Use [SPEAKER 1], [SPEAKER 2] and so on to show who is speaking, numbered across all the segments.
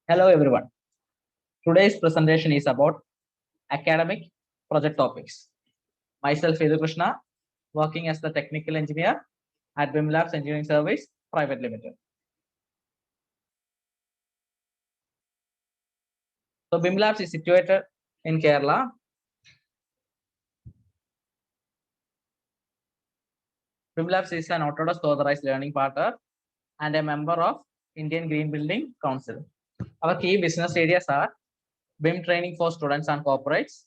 [SPEAKER 1] Hello everyone. Today's presentation is about academic project topics. Myself Edu Krishna, working as the technical engineer at BIM Labs Engineering Service Private Limited. So BIM Labs is situated in Kerala. BIM Labs is an Autodesk authorized learning partner and a member of Indian Green Building Council. Our key business areas are BIM training for students and corporates,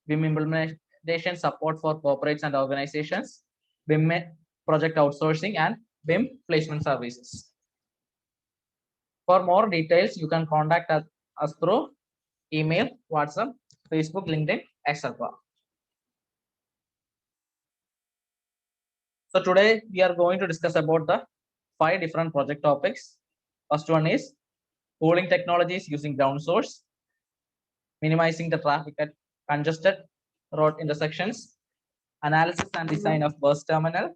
[SPEAKER 1] BIM implementation support for corporates and organizations, BIM project outsourcing, and BIM placement services. For more details, you can contact us through email, WhatsApp, Facebook, LinkedIn, etc. So today we are going to discuss about the 5 different project topics. First one is cooling technologies using ground source, minimizing the traffic at congested road intersections, analysis and design of bus terminal,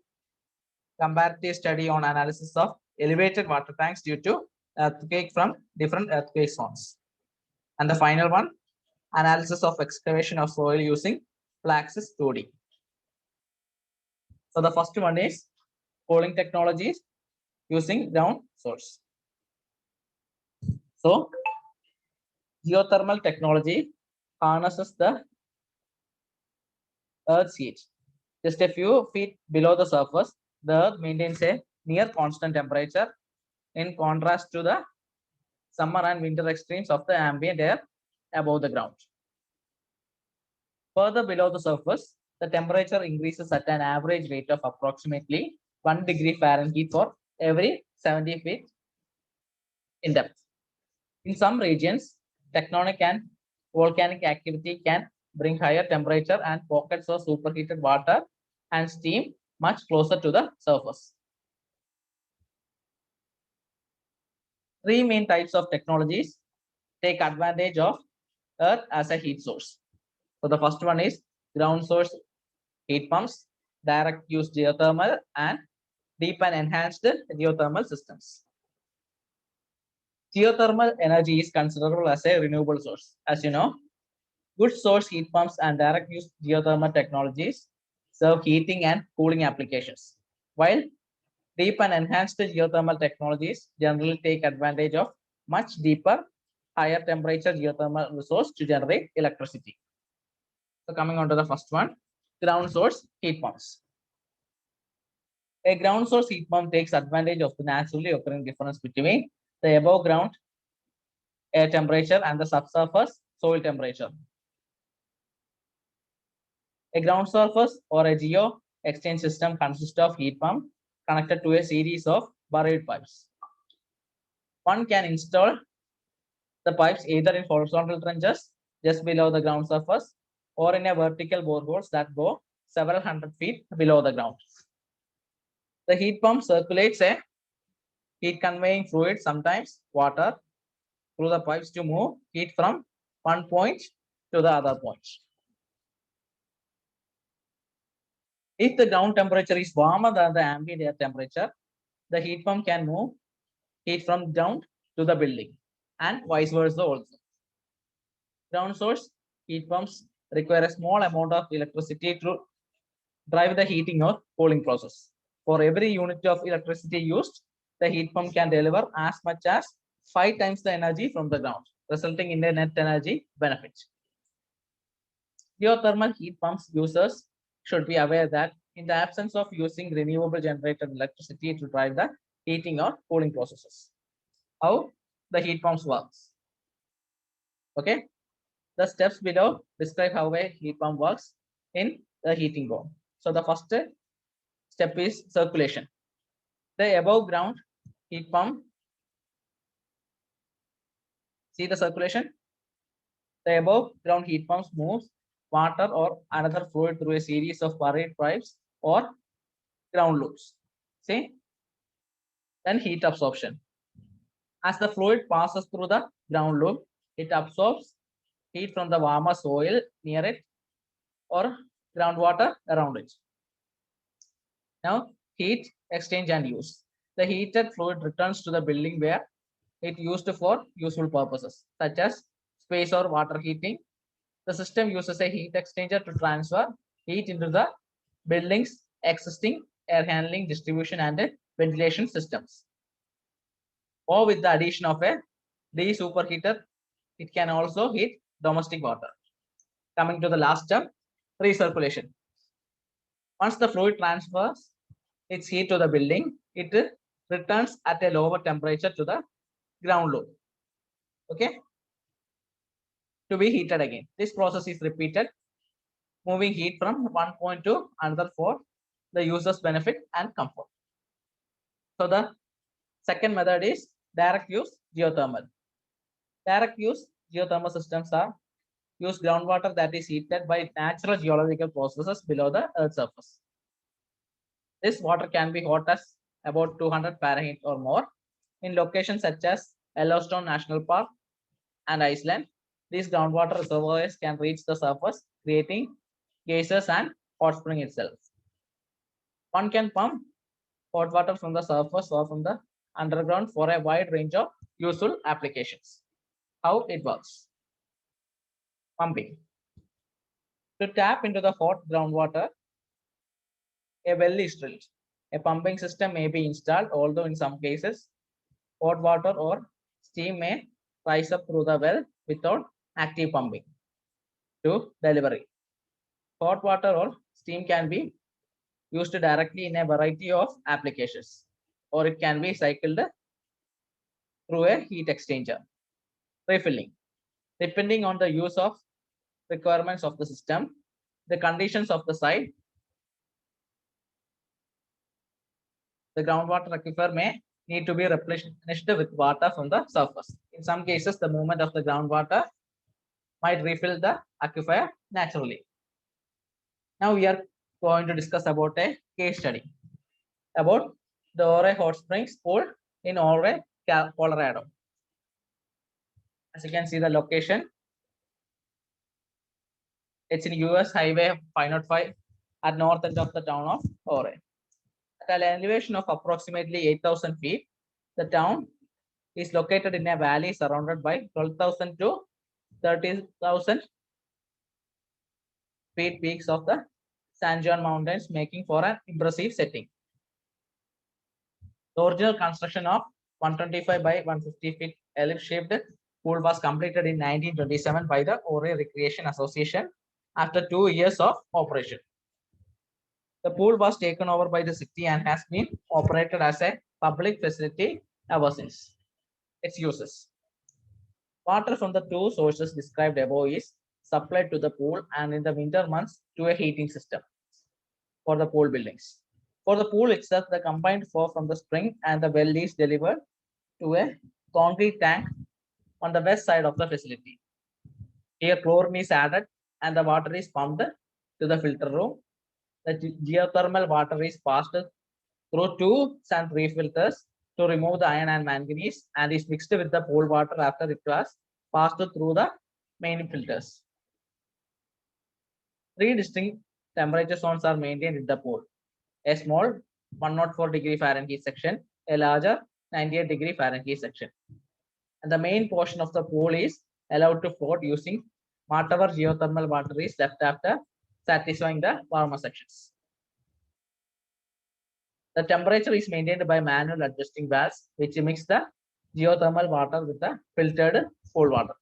[SPEAKER 1] comparative study on analysis of elevated water tanks due to earthquake from different earthquake zones. And the final one, analysis of excavation of soil using Plaxis 2D. So the first one is cooling technologies using ground source. So geothermal technology harnesses the Earth's heat. Just a few feet below the surface, the Earth maintains a near constant temperature in contrast to the summer and winter extremes of the ambient air above the ground. Further below the surface, the temperature increases at an average rate of approximately 1 degree Fahrenheit for every 70 feet in depth. In some regions, tectonic and volcanic activity can bring higher temperature and pockets of superheated water and steam much closer to the surface. Three main types of technologies take advantage of Earth as a heat source. So the first one is ground source heat pumps, direct use geothermal, and deep and enhanced geothermal systems. Geothermal energy is considerable as a renewable source. As you know, good source heat pumps and direct use geothermal technologies serve heating and cooling applications, while deep and enhanced geothermal technologies generally take advantage of much deeper, higher temperature geothermal resource to generate electricity. So coming on to the first one, ground source heat pumps. A ground source heat pump takes advantage of the naturally occurring difference between the above ground air temperature and the subsurface soil temperature. A ground surface or a geo exchange system consists of heat pump connected to a series of buried pipes. One can install the pipes either in horizontal trenches just below the ground surface or in a vertical boreholes that go several hundred feet below the ground. The heat pump circulates a heat conveying fluid, sometimes water, through the pipes to move heat from one point to the other point. If the ground temperature is warmer than the ambient air temperature, the heat pump can move heat from ground to the building and vice versa also. Ground source heat pumps require a small amount of electricity to drive the heating or cooling process. For every unit of electricity used, the heat pump can deliver as much as 5 times the energy from the ground, resulting in a net energy benefit. Geothermal heat pumps users should be aware that in the absence of using renewable generated electricity to drive the heating or cooling processes, how the heat pumps works. Okay, the steps below describe how a heat pump works in the heating board. So the first step is circulation. The above ground heat pump, see the circulation. The above ground heat pumps moves water or another fluid through a series of buried pipes or ground loops. See, then heat absorption. As the fluid passes through the ground loop, it absorbs heat from the warmer soil near it or groundwater around it. Now, heat exchange and use. The heated fluid returns to the building where it used for useful purposes such as space or water heating. The system uses a heat exchanger to transfer heat into the building's existing air handling, distribution, and ventilation systems. Or with the addition of a de-superheater, it can also heat domestic water. Coming to the last term, recirculation. Once the fluid transfers its heat to the building, it returns at a lower temperature to the ground loop. Okay, to be heated again. This process is repeated, moving heat from one point to another for the user's benefit and comfort. So the second method is direct use geothermal. Direct use geothermal systems are use groundwater that is heated by natural geological processes below the Earth's surface. This water can be hot as about 200 Fahrenheit or more. In locations such as Yellowstone National Park and Iceland, these groundwater reservoirs can reach the surface, creating geysers and hot spring itself. One can pump hot water from the surface or from the underground for a wide range of useful applications. How it works? Pumping. To tap into the hot groundwater, a well is drilled. A pumping system may be installed, although in some cases, hot water or steam may rise up through the well without active pumping. To delivery. Hot water or steam can be used directly in a variety of applications, or it can be cycled through a heat exchanger. Refilling. Depending on the use of requirements of the system, the conditions of the site, the groundwater aquifer may need to be replenished with water from the surface. In some cases, the movement of the groundwater might refill the aquifer naturally. Now we are going to discuss about a case study about the Ouray Hot Springs pool in Ouray, Colorado. As you can see the location, it's in US Highway 505 at north end of the town of Ouray. At an elevation of approximately 8,000 feet, the town is located in a valley surrounded by 12,000 to 30,000 feet peaks of the San Juan Mountains, making for an impressive setting. The original construction of 125 by 150 feet ellipse-shaped pool was completed in 1927 by the Ouray Recreation Association after 2 years of operation. The pool was taken over by the city and has been operated as a public facility ever since. Its uses. Water from the two sources described above is supplied to the pool and in the winter months to a heating system for the pool buildings. For the pool itself, the combined flow from the spring and the well is delivered to a concrete tank on the west side of the facility. Here, chlorine is added and the water is pumped to the filter room. The geothermal water is passed through 2 and 3 filters to remove the iron and manganese and is mixed with the pool water after it was passed through the main filters. 3 distinct temperature zones are maintained in the pool. A small 104 Fahrenheit section, a larger 98 Fahrenheit section. And the main portion of the pool is allowed to float using whatever geothermal water is left after satisfying the warmer sections. The temperature is maintained by manual adjusting valves, which mix the geothermal water with the filtered pool water.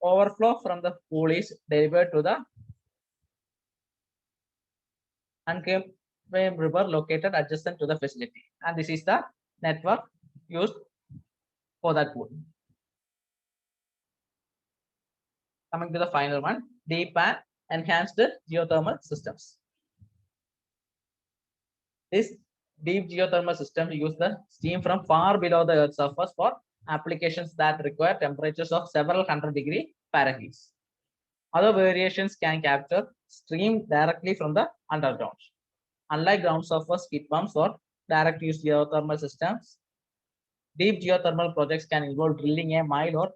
[SPEAKER 1] Overflow from the pool is delivered to the Unclaimed river located adjacent to the facility. And this is the network used for that pool. Coming to the final one, deep and enhanced geothermal systems. This deep geothermal system use the steam from far below the Earth's surface for applications that require temperatures of several hundred degree Fahrenheit. Other variations can capture steam directly from the underground. Unlike ground surface heat pumps or direct use geothermal systems, deep geothermal projects can involve drilling a mile or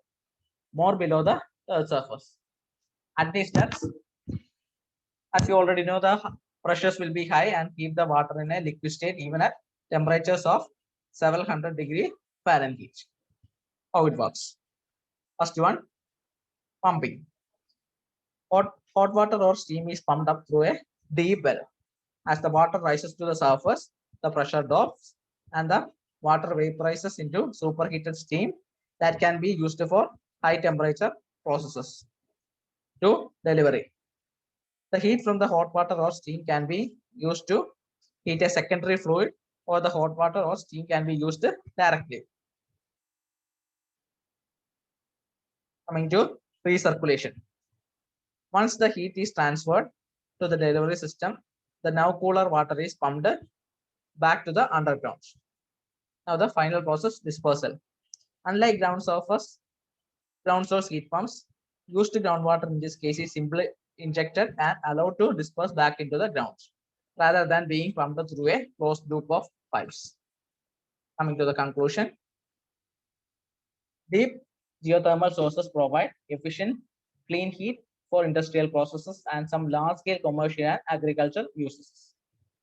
[SPEAKER 1] more below the Earth's surface. At these depths, as you already know, the pressures will be high and keep the water in a liquid state even at temperatures of several hundred degree Fahrenheit. How it works? First one, pumping. Hot water or steam is pumped up through a deep well. As the water rises to the surface, the pressure drops and the water vaporizes into superheated steam that can be used for high temperature processes to delivery. The heat from the hot water or steam can be used to heat a secondary fluid, or the hot water or steam can be used directly. Coming to recirculation. Once the heat is transferred to the delivery system, the now cooler water is pumped back to the underground. Now the final process, dispersal. Unlike ground source heat pumps, used groundwater in this case is simply injected and allowed to disperse back into the ground rather than being pumped through a closed loop of pipes. Coming to the conclusion, deep geothermal sources provide efficient, clean heat for industrial processes and some large-scale commercial and agricultural uses.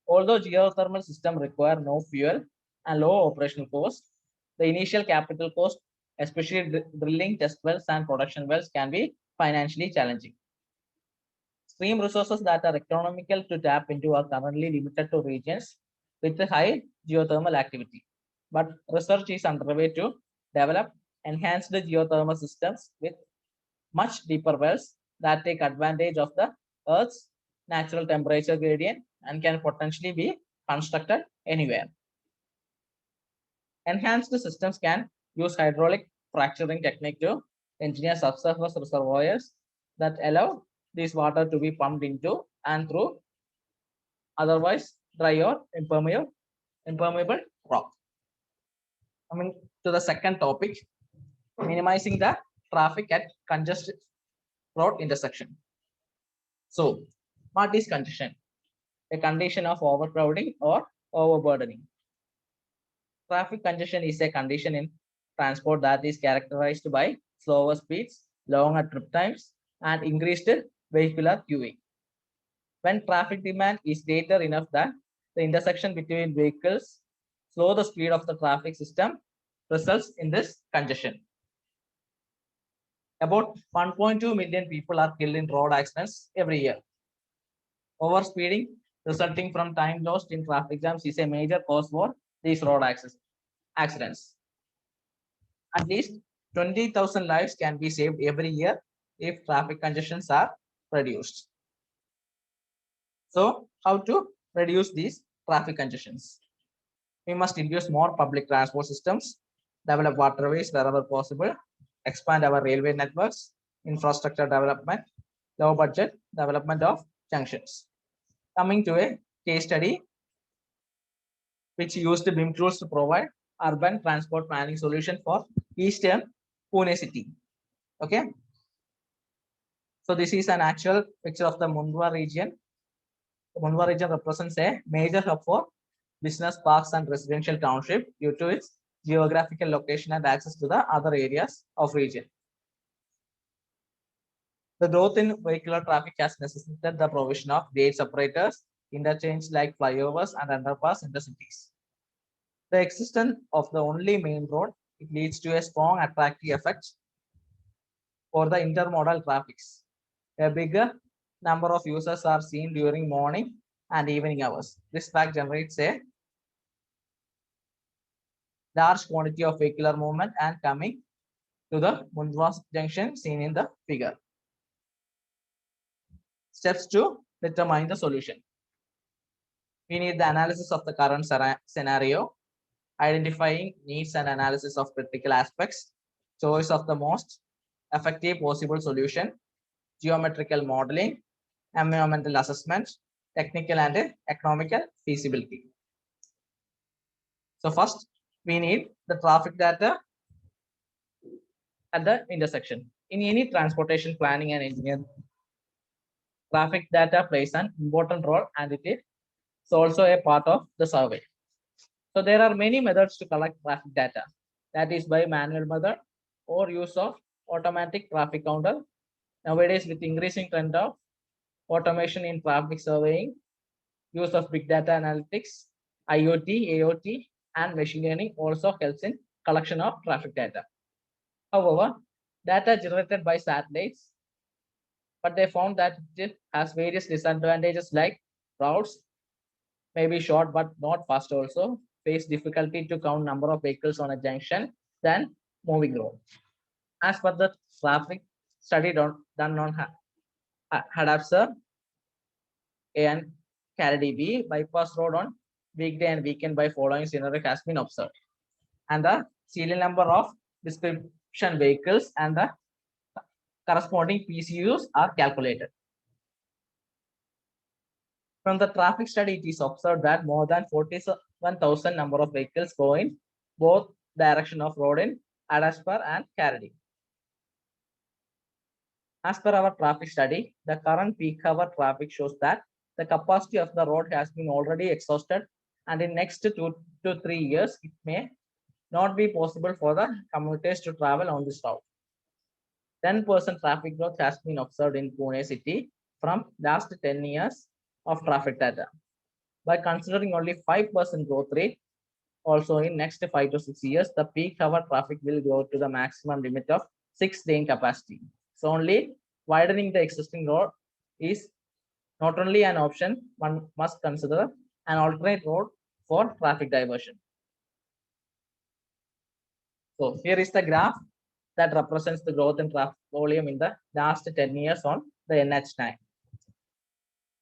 [SPEAKER 1] Although geothermal systems require no fuel and low operational cost, the initial capital cost, especially drilling test wells and production wells, can be financially challenging. Stream resources that are economical to tap into are currently limited to regions with high geothermal activity. But research is underway to develop enhanced geothermal systems with much deeper wells that take advantage of the Earth's natural temperature gradient and can potentially be constructed anywhere. Enhanced systems can use hydraulic fracturing technique to engineer subsurface reservoirs that allow this water to be pumped into and through otherwise dry or impermeable rock. Coming to the second topic, minimizing the traffic at congested road intersection. So, what is congestion? A condition of overcrowding or overburdening. Traffic congestion is a condition in transport that is characterized by slower speeds, longer trip times, and increased vehicular queuing. When traffic demand is greater enough that the intersection between vehicles slow the speed of the traffic system, results in this congestion. About 1.2 million people are killed in road accidents every year. Overspeeding resulting from time lost in traffic jams is a major cause for these road accidents. At least 20,000 lives can be saved every year if traffic congestions are reduced. So, how to reduce these traffic congestions? We must introduce more public transport systems, develop waterways wherever possible, expand our railway networks, infrastructure development, low budget development of junctions. Coming to a case study which used BIM tools to provide urban transport planning solution for Eastern Pune city. Okay. So this is an actual picture of the Mundwa region. The Mundwa region represents a major hub for business parks and residential township due to its geographical location and access to the other areas of region. The growth in vehicular traffic has necessitated the provision of grade separators, interchange like flyovers and underpass in the cities. The existence of the only main road, it leads to a strong attractive effect for the intermodal traffics. A bigger number of users are seen during morning and evening hours. This fact generates a large quantity of vehicular movement and coming to the Mundwa junction seen in the figure. Steps to determine the solution. We need the analysis of the current scenario, identifying needs and analysis of critical aspects, choice of the most effective possible solution, geometrical modeling, environmental assessment, technical and economical feasibility. So first, we need the traffic data at the intersection. In any transportation planning and engineering, traffic data plays an important role and it is also a part of the survey. So there are many methods to collect traffic data. That is by manual method or use of automatic traffic counter. Nowadays, with increasing trend of automation in traffic surveying, use of big data analytics, IoT, AOT, and machine learning also helps in collection of traffic data. However, data generated by satellites, but they found that it has various disadvantages like routes may be short but not fast also, face difficulty to count number of vehicles on a junction than moving road. As per the traffic study done on Hadapsar A and Caradi B, bypass road on weekday and weekend by following scenario has been observed. And the serial number of description vehicles and the corresponding PCUs are calculated. From the traffic study, it is observed that more than 41,000 number of vehicles go in both direction of road in Adaspar and Caradi. As per our traffic study, the current peak hour traffic shows that the capacity of the road has been already exhausted, and in next 2 to 3 years, it may not be possible for the commuters to travel on this route. 10% traffic growth has been observed in Pune city from last 10 years of traffic data. By considering only 5% growth rate, also in next 5 to 6 years, the peak hour traffic will go to the maximum limit of 6 lane capacity. So only widening the existing road is not only an option, one must consider an alternate road for traffic diversion. So here is the graph that represents the growth in traffic volume in the last 10 years on the NH9.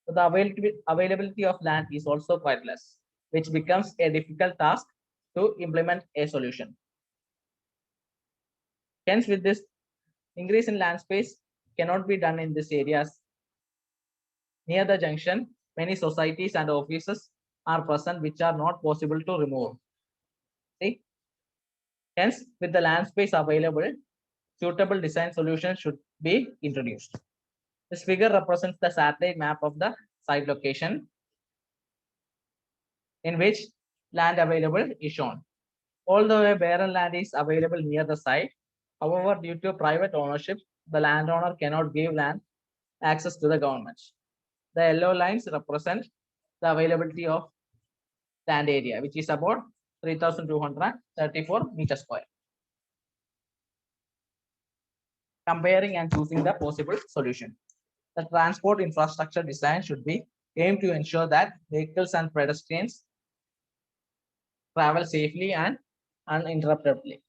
[SPEAKER 1] So the availability of land is also quite less, which becomes a difficult task to implement a solution. Hence, with this increase in land space cannot be done in these areas. Near the junction, many societies and offices are present which are not possible to remove. See? Hence, with the land space available, suitable design solutions should be introduced. This figure represents the satellite map of the site location in which land available is shown. Although a barren land is available near the site, however, due to private ownership, the landowner cannot give land access to the government. The yellow lines represent the availability of land area, which is about 3,234 meters square. Comparing and choosing the possible solution. The transport infrastructure design should be aimed to ensure that vehicles and pedestrians travel safely and uninterruptedly.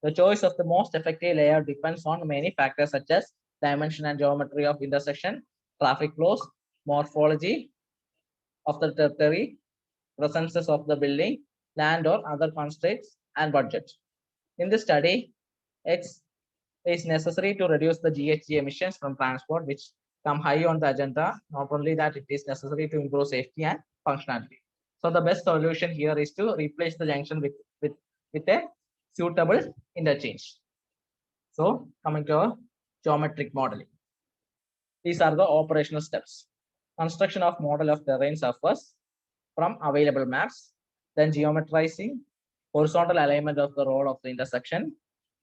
[SPEAKER 1] The choice of the most effective layout depends on many factors such as dimension and geometry of intersection, traffic flows, morphology of the territory, presences of the building, land or other constraints, and budget. In this study, it is necessary to reduce the GHG emissions from transport, which come high on the agenda. Not only that, it is necessary to improve safety and functionality. So the best solution here is to replace the junction with a suitable interchange. So coming to our geometric modeling. These are the operational steps. Construction of model of terrain surface from available maps, then geometrizing horizontal alignment of the road of the intersection,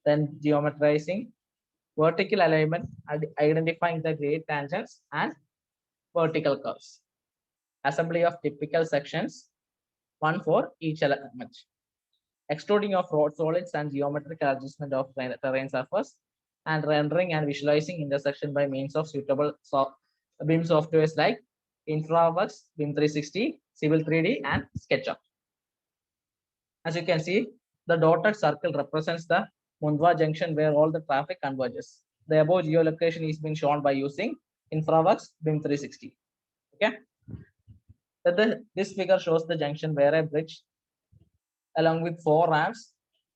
[SPEAKER 1] then geometrizing vertical alignment, identifying the grade tangents and vertical curves. Assembly of typical sections, one for each element. Extruding of road solids and geometrical adjustment of terrain surface, and rendering and visualizing intersection by means of suitable BIM softwares like InfraWorks, BIM 360, Civil 3D, and SketchUp. As you can see, the dotted circle represents the Mundwa junction where all the traffic converges. The above geolocation is being shown by using InfraWorks BIM 360. Okay. This figure shows the junction where a bridge along with 4 ramps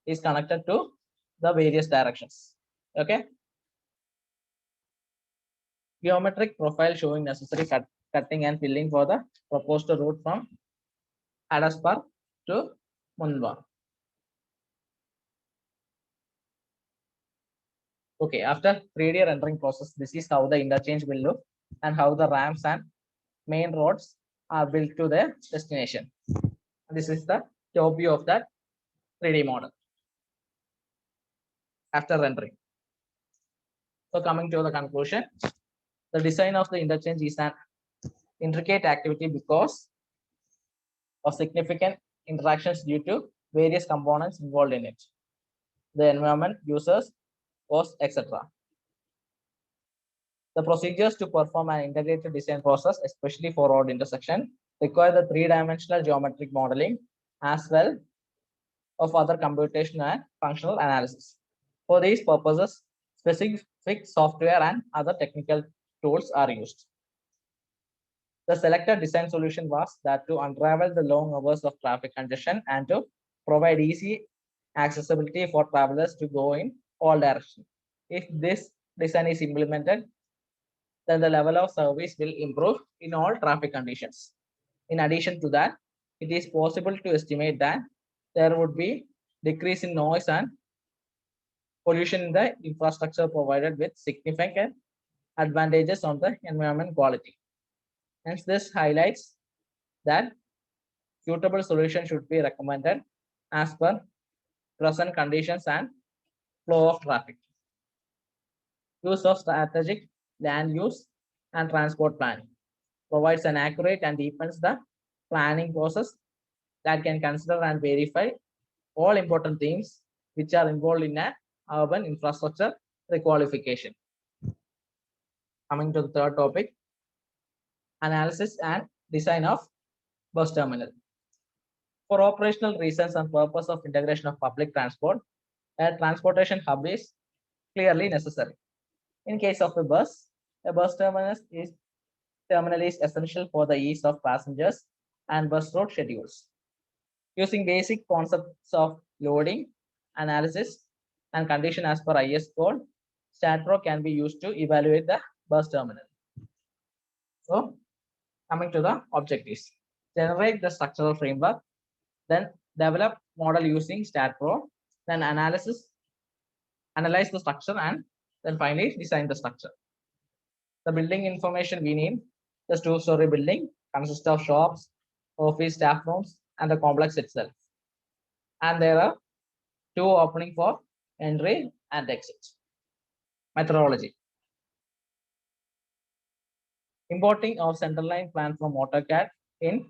[SPEAKER 1] is connected to the various directions. Okay. Geometric profile showing necessary cutting and filling for the proposed route from Adaspar to Mundwa. Okay, after 3D rendering process, this is how the interchange will look and how the ramps and main roads are built to their destination. This is the top view of that 3D model after rendering. So coming to the conclusion, the design of the interchange is an intricate activity because of significant interactions due to various components involved in it. The environment, users, cost, etc. The procedures to perform an integrated design process, especially for road intersection, require the three-dimensional geometric modeling as well of other computational and functional analysis. For these purposes, specific software and other technical tools are used. The selected design solution was that to unravel the long hours of traffic congestion and to provide easy accessibility for travelers to go in all directions. If this design is implemented, then the level of service will improve in all traffic conditions. In addition to that, it is possible to estimate that there would be decrease in noise and pollution in the infrastructure provided with significant advantages on the environment quality. Hence, this highlights that suitable solution should be recommended as per present conditions and flow of traffic. Use of strategic land use and transport planning provides an accurate and deepens the planning process that can consider and verify all important themes which are involved in an urban infrastructure requalification. Coming to the third topic, analysis and design of bus terminal. For operational reasons and purpose of integration of public transport, a transportation hub is clearly necessary. In case of a bus terminal is essential for the ease of passengers and bus route schedules. Using basic concepts of loading, analysis, and condition as per IS code, StatPro can be used to evaluate the bus terminal. So, coming to the objectives, generate the structural framework, then develop model using StatPro, then analyze the structure, and then finally design the structure. The building information we need, the two-story building consists of shops, office, staff rooms, and the complex itself. And there are two opening for entry and exit. Methodology. Importing of centerline plan from AutoCAD in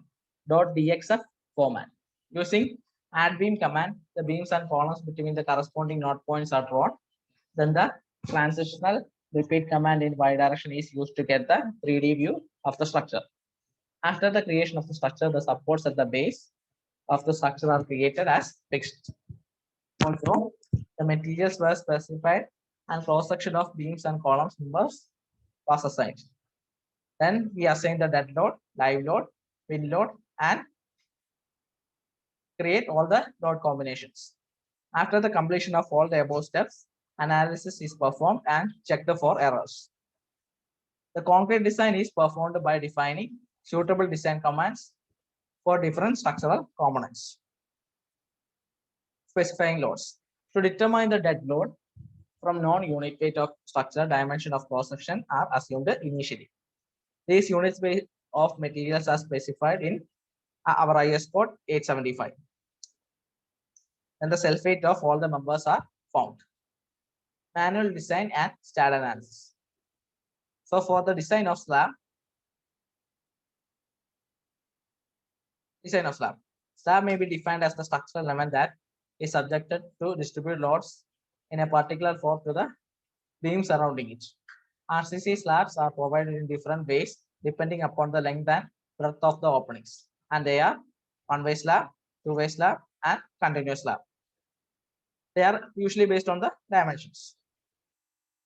[SPEAKER 1] .dxf format. Using add beam command, the beams and columns between the corresponding node points are drawn. Then the transitional repeat command in y direction is used to get the 3D view of the structure. After the creation of the structure, the supports at the base of the structure are created as fixed. Also, the materials were specified and cross-section of beams and columns numbers was assigned. Then we assign the dead load, live load, wind load, and create all the load combinations. After the completion of all the above steps, analysis is performed and checked for errors. The concrete design is performed by defining suitable design commands for different structural components. Specifying loads. To determine the dead load from non-unit weight of structure, dimension of cross-section are assumed initially. These units of materials are specified in our IS code 875. Then the self weight of all the members are found. Manual design and stat analysis. So for the design of slab, slab may be defined as the structural element that is subjected to distribute loads in a particular form to the beam surrounding it. RCC slabs are provided in different ways depending upon the length and breadth of the openings, and they are one-way slab, two-way slab, and continuous slab. They are usually based on the dimensions.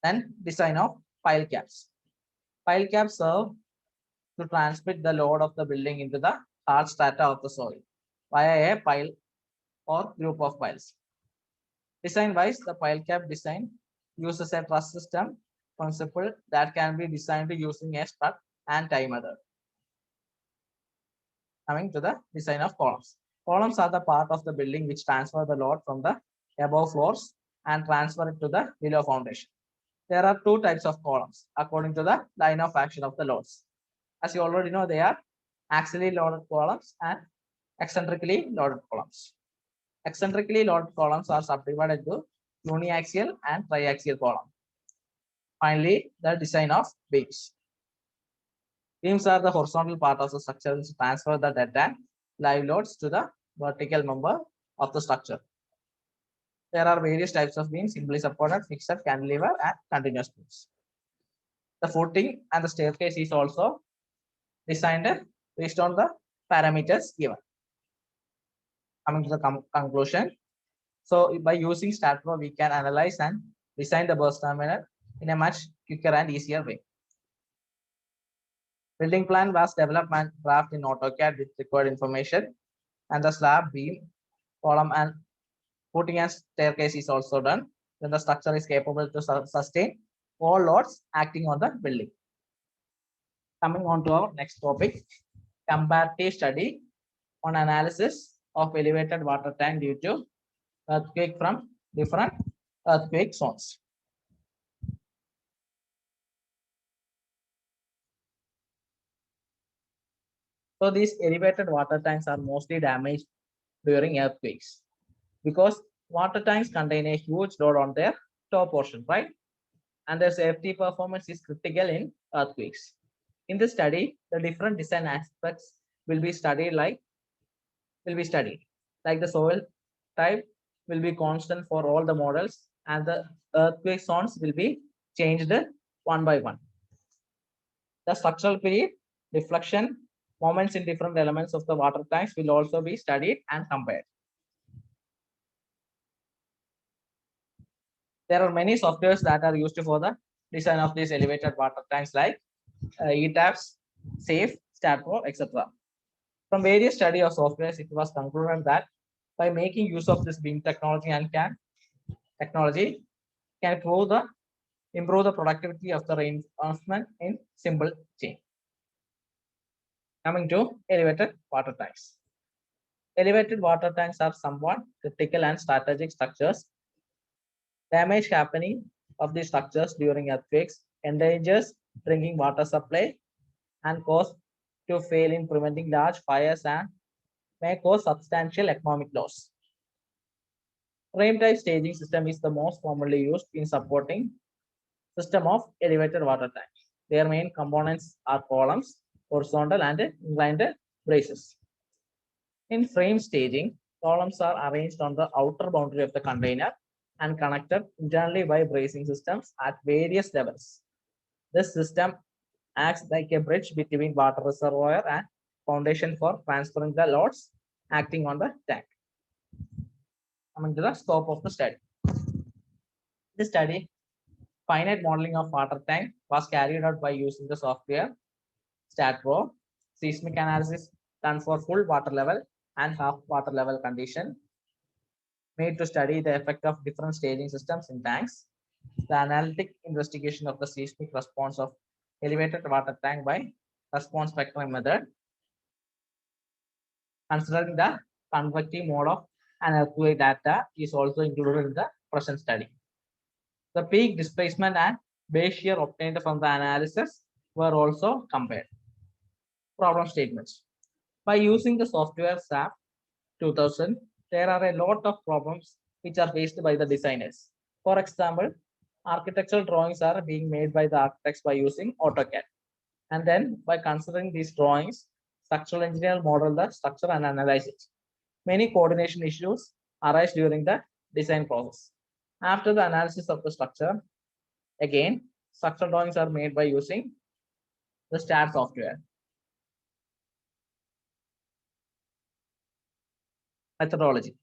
[SPEAKER 1] Then design of pile caps. Pile caps serve to transmit the load of the building into the hard strata of the soil via a pile or group of piles. Design-wise, the pile cap design uses a truss system principle that can be designed using a strut and tie method. Coming to the design of columns. Columns are the part of the building which transfer the load from the above floors and transfer it to the below foundation. There are two types of columns according to the line of action of the loads. As you already know, they are axially loaded columns and eccentrically loaded columns. Eccentrically loaded columns are subdivided into uniaxial and triaxial columns. Finally, the design of beams. Beams are the horizontal part of the structure which transfer the dead and live loads to the vertical member of the structure. There are various types of beams: simply supported, fixed, cantilever, and continuous beams. The footing and the staircase is also designed based on the parameters given. Coming to the conclusion. So by using StatPro, we can analyze and design the burst terminal in a much quicker and easier way. Building plan was developed and drafted in AutoCAD with required information, and the slab, beam, column, and footing and staircase is also done. Then the structure is capable to sustain all loads acting on the building. Coming on to our next topic, comparative study on analysis of elevated water tank due to earthquake from different earthquake zones. So these elevated water tanks are mostly damaged during earthquakes because water tanks contain a huge load on their top portion, right? And their safety performance is critical in earthquakes. In this study, the different design aspects will be studied like the soil type will be constant for all the models, and the earthquake zones will be changed one by one. The structural period, deflection, moments in different elements of the water tanks will also be studied and compared. There are many softwares that are used for the design of these elevated water tanks like ETABS, SAFE, StatPro, etc. From various study of softwares, it was concluded that by making use of this beam technology and CAN technology can improve the productivity of the reinforcement in simple chain. Coming to elevated water tanks. Elevated water tanks are somewhat critical and strategic structures. Damage happening of these structures during earthquakes endangers drinking water supply and cause to fail in preventing large fires and may cause substantial economic loss. Frame type staging system is the most commonly used in supporting system of elevated water tanks. Their main components are columns, horizontal and inclined braces. In frame staging, columns are arranged on the outer boundary of the container and connected internally by bracing systems at various levels. This system acts like a bridge between water reservoir and foundation for transferring the loads acting on the tank. Coming to the scope of the study. This study, finite modeling of water tank, was carried out by using the software StatPro, seismic analysis done for full water level and half water level condition, made to study the effect of different staging systems in tanks, the analytic investigation of the seismic response of elevated water tank by response spectrum method, considering the convective mode of an earthquake data is also included in the present study. The peak displacement and base shear obtained from the analysis were also compared. Problem statements. By using the software SAP 2000, there are a lot of problems which are faced by the designers. For example, architectural drawings are being made by the architects by using AutoCAD. And then by considering these drawings, structural engineer model the structure and analyze it. Many coordination issues arise during the design process. After the analysis of the structure, again, structural drawings are made by using the STAT software. Methodology.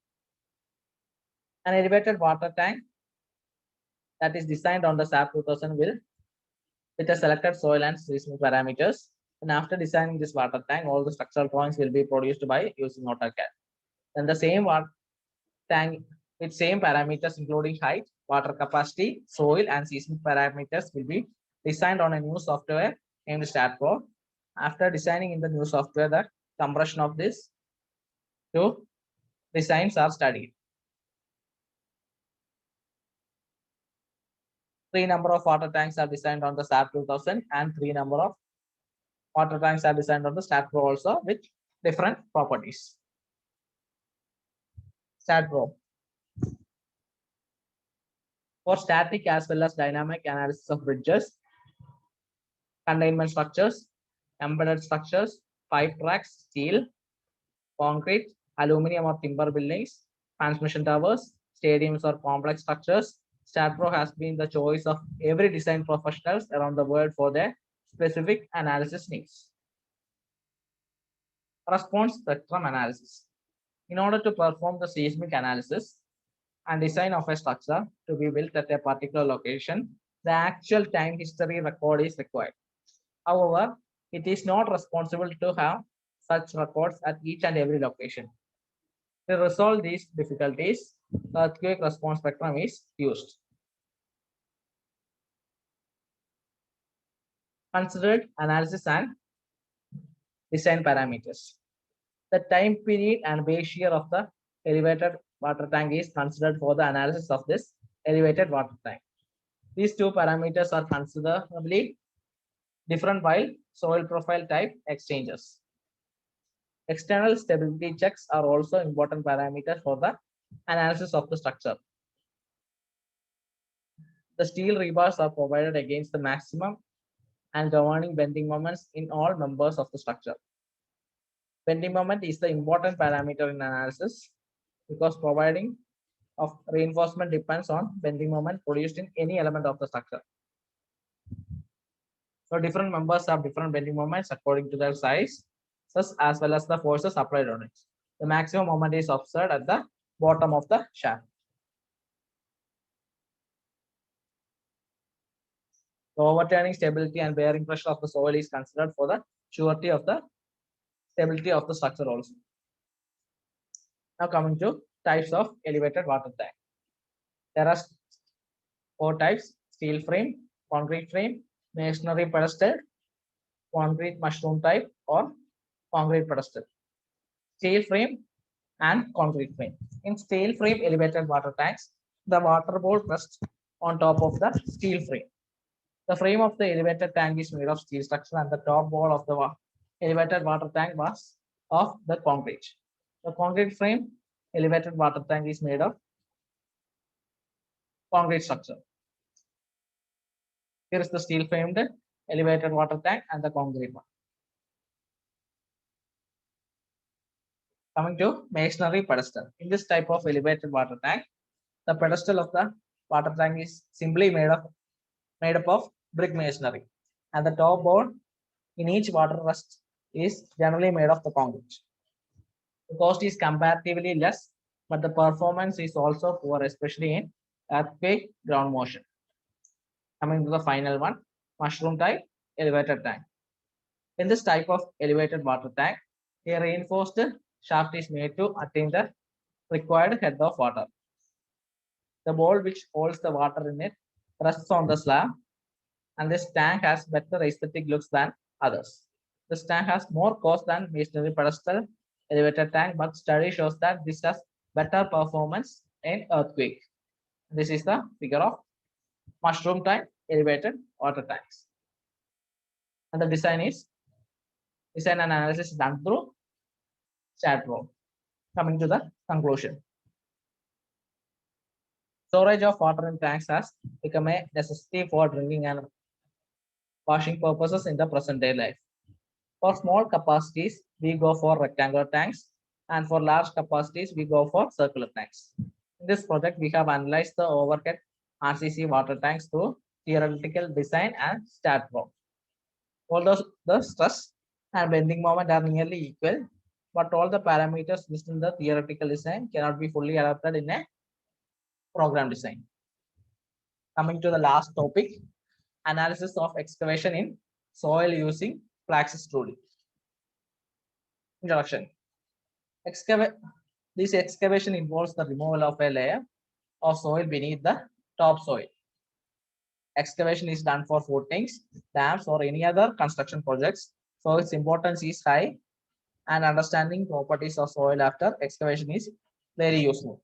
[SPEAKER 1] An elevated water tank that is designed on the SAP 2000 will with a selected soil and seismic parameters. And after designing this water tank, all the structural drawings will be produced by using AutoCAD. Then the same water tank with same parameters including height, water capacity, soil, and seismic parameters will be designed on a new software named StatPro. After designing in the new software, the compression of this two designs are studied. 3 number of water tanks are designed on the SAP 2000 and 3 number of water tanks are designed on the StatPro also with different properties. StatPro. For static as well as dynamic analysis of bridges, containment structures, embedded structures, pipe tracks, steel, concrete, aluminum or timber buildings, transmission towers, stadiums, or complex structures, StatPro has been the choice of every design professionals around the world for their specific analysis needs. Response spectrum analysis. In order to perform the seismic analysis and design of a structure to be built at a particular location, the actual time history record is required. However, it is not responsible to have such records at each and every location. To resolve these difficulties, earthquake response spectrum is used. Considered analysis and design parameters. The time period and base shear of the elevated water tank is considered for the analysis of this elevated water tank. These two parameters are considerably different while soil profile type exchanges. External stability checks are also important parameters for the analysis of the structure. The steel rebars are provided against the maximum and governing bending moments in all members of the structure. Bending moment is the important parameter in analysis because providing of reinforcement depends on bending moment produced in any element of the structure. So different members have different bending moments according to their size, as well as the forces applied on it. The maximum moment is observed at the bottom of the shaft. The overturning stability and bearing pressure of the soil is considered for the surety of the stability of the structure also. Now coming to types of elevated water tank. There are 4 types: steel frame, concrete frame, masonry pedestal, concrete mushroom type, or concrete pedestal. Steel frame and concrete frame. In steel frame elevated water tanks, the water bowl rests on top of the steel frame. The frame of the elevated tank is made of steel structure and the top wall of the elevated water tank was of the concrete. The concrete frame elevated water tank is made of concrete structure. Here is the steel framed elevated water tank and the concrete one. Coming to masonry pedestal. In this type of elevated water tank, the pedestal of the water tank is simply made up of brick masonry, and the top board in each water rest is generally made of the concrete. The cost is comparatively less, but the performance is also poor, especially in earthquake ground motion. Coming to the final one, mushroom type elevated tank. In this type of elevated water tank, a reinforced shaft is made to attain the required head of water. The bowl which holds the water in it rests on the slab, and this tank has better aesthetic looks than others. This tank has more cost than masonry pedestal elevated tank, but study shows that this has better performance in earthquake. This is the figure of mushroom type elevated water tanks. And the design and analysis is done through StatPro. Coming to the conclusion. Storage of water in tanks has become a necessity for drinking and washing purposes in the present day life. For small capacities, we go for rectangular tanks, and for large capacities, we go for circular tanks. In this project, we have analyzed the overhead RCC water tanks through theoretical design and StatPro. Although the stress and bending moment are nearly equal, but all the parameters listed in the theoretical design cannot be fully adapted in a program design. Coming to the last topic, analysis of excavation in soil using Praxis 2D. Introduction. This excavation involves the removal of a layer of soil beneath the topsoil. Excavation is done for footings, dams, or any other construction projects, so its importance is high, and understanding properties of soil after excavation is very useful.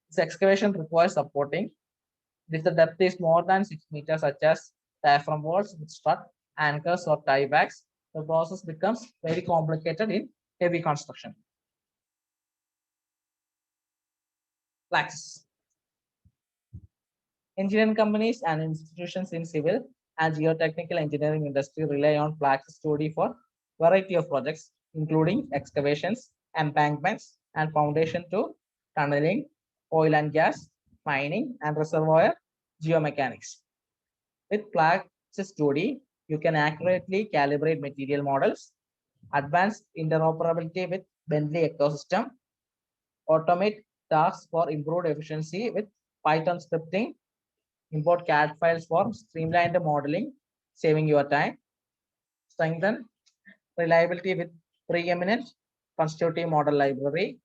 [SPEAKER 1] This excavation requires supporting. If the depth is more than 6 meters, such as diaphragm walls with strut, anchors, or tiebacks, the process becomes very complicated in heavy construction. Praxis. Engineering companies and institutions in civil and geotechnical engineering industry rely on Praxis 2D for variety of projects, including excavations, embankments, and foundation to tunneling, oil and gas, mining, and reservoir geomechanics. With Plaxis 2D, you can accurately calibrate material models, advance interoperability with Bentley ecosystem, automate tasks for improved efficiency with Python scripting, import CAD files for streamlined modeling, saving your time, strengthen reliability with preeminent constitutive model library,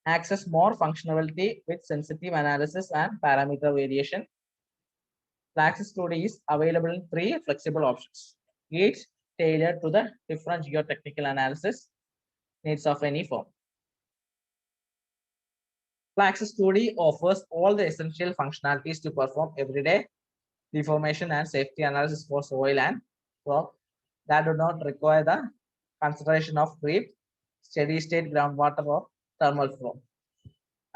[SPEAKER 1] access more functionality with sensitive analysis and parameter variation. Plaxis 2D is available in 3 flexible options, each tailored to the different geotechnical analysis needs of any firm. Plaxis 2D offers all the essential functionalities to perform everyday deformation and safety analysis for soil and rock that do not require the consideration of creep, steady state groundwater or thermal flow,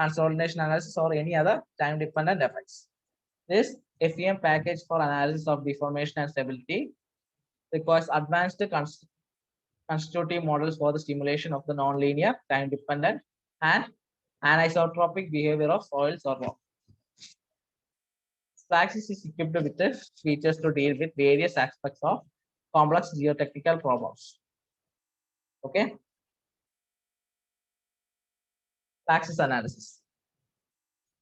[SPEAKER 1] consolidation analysis or any other time dependent effects. This FEM package for analysis of deformation and stability requires advanced constitutive models for the simulation of the nonlinear, time dependent, and anisotropic behavior of soils or rock. Plaxis is equipped with the features to deal with various aspects of complex geotechnical problems. Okay. Plaxis analysis.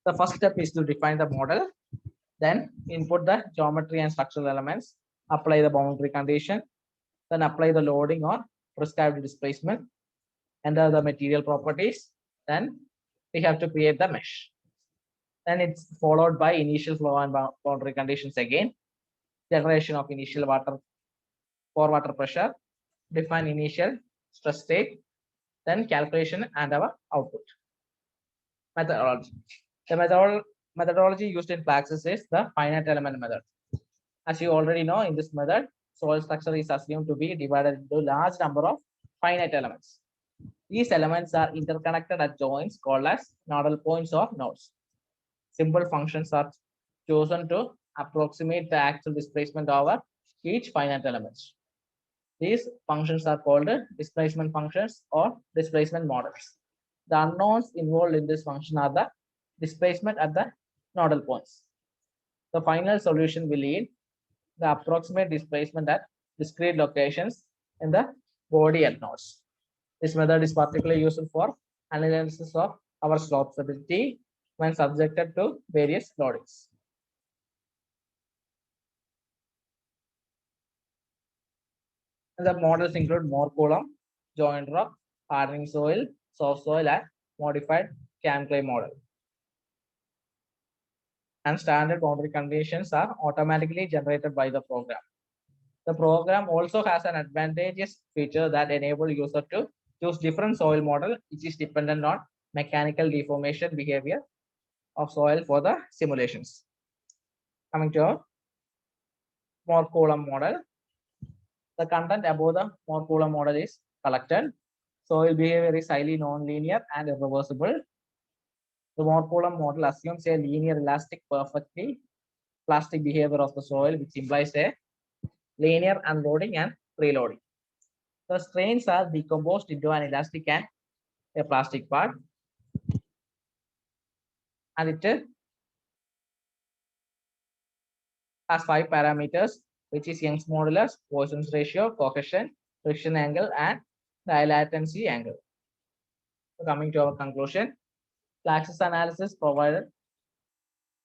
[SPEAKER 1] The first step is to define the model, then input the geometry and structural elements, apply the boundary condition, then apply the loading or prescribed displacement, enter the material properties, then we have to create the mesh. Then it's followed by initial flow and boundary conditions again, generation of initial water for water pressure, define initial stress state, then calculation and our output. Methodology. The methodology used in Plaxis is the finite element method. As you already know, in this method, soil structure is assumed to be divided into large number of finite elements. These elements are interconnected at joints called as nodal points or nodes. Simple functions are chosen to approximate the actual displacement over each finite element. These functions are called displacement functions or displacement models. The unknowns involved in this function are the displacement at the nodal points. The final solution will yield the approximate displacement at discrete locations in the body at nodes. This method is particularly useful for analysis of our slope stability when subjected to various loadings. And the models include Moore column, joint rock, hardening soil, soft soil, and modified CAM clay model. And standard boundary conditions are automatically generated by the program. The program also has an advantageous feature that enable user to choose different soil model, which is dependent on mechanical deformation behavior of soil for the simulations. Coming to our Moore column model. The content above the Moore column model is collected. Soil behavior is highly non-linear and irreversible. The Moore column model assumes a linear elastic perfectly plastic behavior of the soil, which implies a linear unloading and preloading. The strains are decomposed into an elastic and a plastic part. And it has 5 parameters, which is Young's modulus, Poisson's ratio, cohesion, friction angle, and dilatancy angle. So coming to our conclusion, Plaxis analysis provided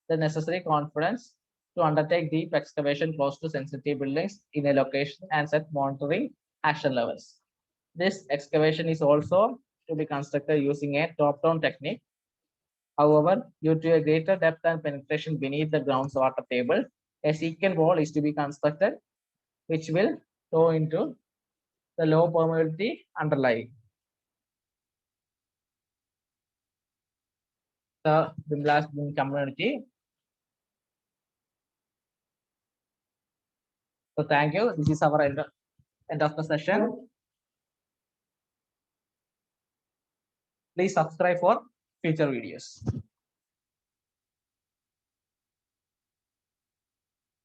[SPEAKER 1] the necessary confidence to undertake deep excavation close to sensitive buildings in a location and set monitoring action levels. This excavation is also to be constructed using a top-down technique. However, due to a greater depth and penetration beneath the groundwater table, a secant wall is to be constructed, which will go into the low permeability underlying. The Bimlas community. So thank you. This is our end of the session. Please subscribe for future videos.